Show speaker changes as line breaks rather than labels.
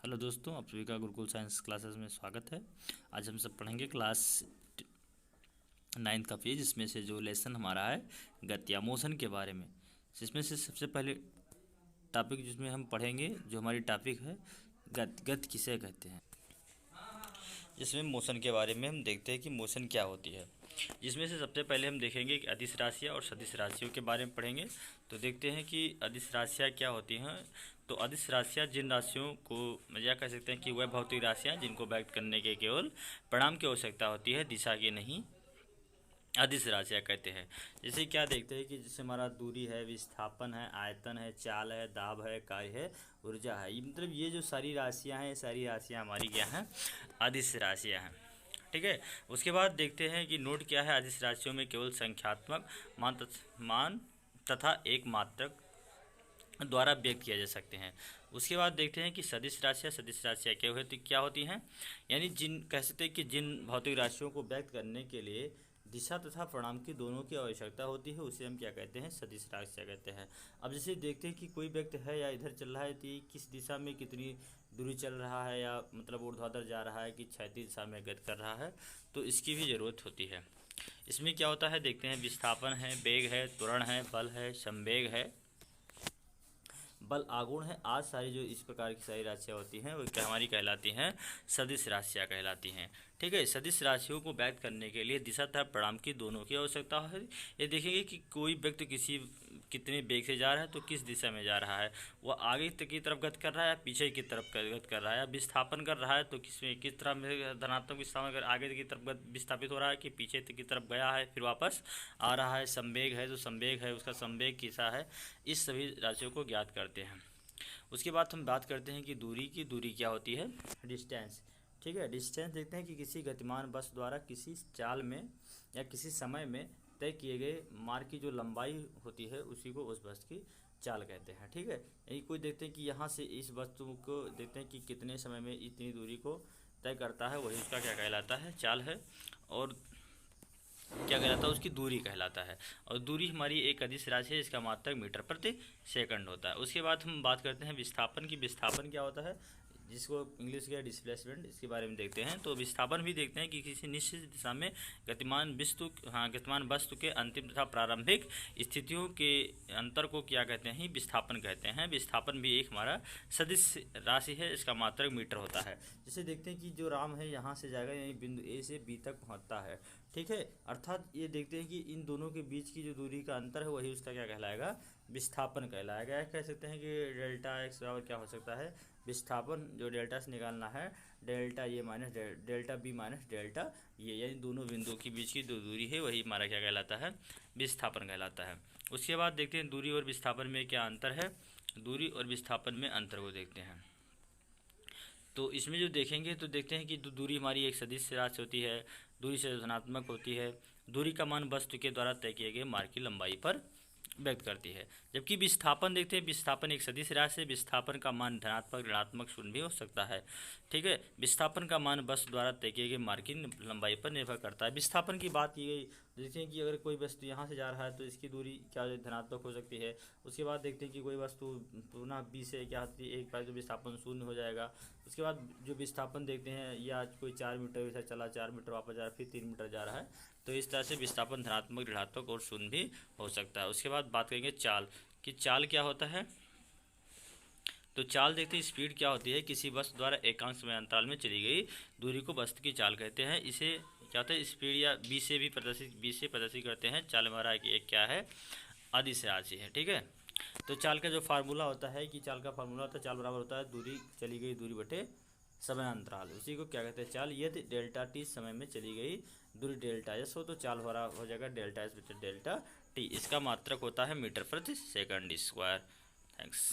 Hello दोस्तों, आप सभी का गुरुकुल साइंस क्लासेस में स्वागत है। आज हम सब पढ़ेंगे क्लास 9th का पेज, जिसमें से जो लेसन हमारा है गति या मोशन के बारे में। जिसमें से सबसे पहले टॉपिक जिसमें हम पढ़ेंगे, जो हमारी टॉपिक है गति किसे कहते हैं। जिसमें मोशन के बारे में हम देखते हैं कि मोशन क्या होती है। जिसमें से सबसे पहले हम देखेंगे कि अदिश राशियाँ और सदिश राशियों के बारे में पढ़ेंगे। तो देखते हैं कि अदिश राशियाँ क्या होती हैं। तो अदिश राशियाँ जिन राशियों को या कह सकते हैं कि वह भौतिक राशियाँ जिनको व्यक्त करने के केवल परिणाम की आवश्यकता होती है, दिशा की नहीं, अदिश राशियाँ कहते हैं। जैसे क्या देखते हैं कि जैसे हमारा दूरी है, विस्थापन है, आयतन है, चाल है, दाब है, कार्य है, ऊर्जा है। ये मतलब ये जो सारी राशियाँ हैं, ये सारी राशियाँ हमारी क्या हैं, अदिश राशियाँ हैं। ठीक है। उसके बाद देखते हैं कि नोट क्या है, अदिश राशियों में केवल संख्यात्मक मान तथा एक मात्रक द्वारा व्यक्त किया जा सकते हैं। उसके बाद देखते हैं कि सदिश राशियाँ क्या होती हैं, यानी जिन कह सकते हैं कि जिन भौतिक राशियों को व्यक्त करने के लिए दिशा तथा परिणाम की दोनों की आवश्यकता होती है, उसे हम क्या कहते हैं, सदिश राशियाँ कहते हैं। अब जैसे देखते हैं कि कोई व्यक्ति है या इधर चल रहा है, तो किस दिशा में कितनी दूरी चल रहा है, या मतलब ऊर्ध्वाधर जा रहा है कि क्षैतिज दिशा में गति कर रहा है, तो इसकी भी ज़रूरत होती है। इसमें क्या होता है देखते हैं, विस्थापन है, वेग है, त्वरण है, बल है, संवेग है, बल आघूर्ण है। आज सारी जो इस प्रकार की सारी राशियाँ होती हैं वो क्या हमारी कहलाती हैं, सदिश राशियाँ कहलाती हैं। ठीक है। सदिश राशियों को व्यक्त करने के लिए दिशा तथा परिणाम की दोनों की आवश्यकता है। ये देखेंगे कि कोई व्यक्ति कितने वेग से जा रहा है, तो किस दिशा में जा रहा है, वह आगे की तरफ गति कर रहा है या पीछे की तरफ गति कर रहा है, या विस्थापन कर रहा है तो किस तरह में धनात्मक विस्थापन कर आगे की तरफ विस्थापित हो रहा है कि पीछे की तरफ गया है फिर वापस आ रहा है। संवेग है, जो संवेग है उसका संवेग कैसा है, इस सभी राशियों को ज्ञात करते हैं। उसके बाद हम बात करते हैं कि दूरी क्या होती है, डिस्टेंस। ठीक है। डिस्टेंस देखते हैं कि किसी गतिमान बस द्वारा किसी चाल में या किसी समय में तय किए गए मार्ग की जो लंबाई होती है, उसी को उस बस की चाल कहते हैं। ठीक है। यही कोई देखते हैं कि यहाँ से इस वस्तु को देखते हैं कि कितने समय में इतनी दूरी को तय करता है, वही उसका क्या कहलाता है, चाल है। और क्या कहलाता है, उसकी दूरी कहलाता है। और दूरी हमारी एक अदिश राशि है, इसका मात्रक मीटर प्रति सेकंड होता है। उसके बाद हम बात करते हैं विस्थापन की। विस्थापन क्या होता है, जिसको इंग्लिश का डिस्प्लेसमेंट, इसके बारे में देखते हैं। तो विस्थापन भी देखते हैं कि किसी निश्चित दिशा में गतिमान वस्तु के अंतिम तथा प्रारंभिक स्थितियों के अंतर को क्या कहते हैं, विस्थापन कहते हैं। विस्थापन भी एक हमारा सदिश राशि है, इसका मात्रक मीटर होता है। जैसे देखते हैं कि जो राम है यहाँ से जाएगा, यानी बिंदु ए से बी तक पहुँचता है। ठीक है। अर्थात ये देखते हैं कि इन दोनों के बीच की जो दूरी का अंतर है, वही उसका क्या कहलाएगा, विस्थापन कहलाएगा। कह सकते हैं कि डेल्टा एक्स बराबर क्या हो सकता है, विस्थापन जो डेल्टा से निकालना है, डेल्टा ये minus delta B minus delta ये, यानी दोनों बिंदुओं के बीच की जो दूरी है, वही हमारा क्या कहलाता है, विस्थापन कहलाता है। उसके बाद देखते हैं दूरी और विस्थापन में क्या अंतर है। दूरी और विस्थापन में अंतर को देखते हैं। तो इसमें जो देखेंगे तो देखते हैं कि दूरी हमारी एक सदिश राशि होती है, दूरी से धनात्मक होती है। दूरी का मान वस्तु के द्वारा तय किए गए मार्ग की लंबाई पर व्यक्त करती है। जबकि विस्थापन देखते हैं, विस्थापन एक सदिश राशि है, विस्थापन का मान धनात्मक, ऋणात्मक, शून्य भी हो सकता है। ठीक है। विस्थापन का मान वस्तु द्वारा तय किए गए मार्ग की लंबाई पर निर्भर करता है। विस्थापन की बात की गई, देखते हैं कि अगर कोई वस्तु यहाँ से जा रहा है तो इसकी दूरी क्या धनात्मक हो सकती है। उसके बाद देखते हैं कि कोई वस्तु पुनः बी से क्या होती है, एक बार तो विस्थापन शून्य हो जाएगा। उसके बाद जो विस्थापन देखते हैं, या कोई 4 मीटर वैसा चला, 4 मीटर वापस जा रहा है, फिर 3 मीटर जा रहा है, तो इस तरह से विस्थापन धनात्मक, ऋणात्मक और शून्य भी हो सकता है। उसके बाद बात करेंगे चाल कि चाल क्या होता है। तो चाल देखते हैं, स्पीड क्या होती है, किसी वस्तु द्वारा एकांक समय अंतराल में चली गई दूरी को वस्तु की चाल कहते हैं। इसे क्या होता है, स्पीड या बी से प्रदर्शित करते हैं। चाल हमारा एक क्या है, अदिश राशि है। ठीक है। तो चाल का जो फार्मूला होता है, कि चाल का फार्मूला होता है, चाल बराबर होता है दूरी चली गई दूरी बटे समय अंतराल, उसी को क्या कहते हैं, चाल। यदि डेल्टा टी समय में चली गई दूरी डेल्टा एस हो, तो चाल हो जाएगा डेल्टा एस बटे डेल्टा टी। इसका मात्रक होता है मीटर प्रति सेकंड स्क्वायर। थैंक्स।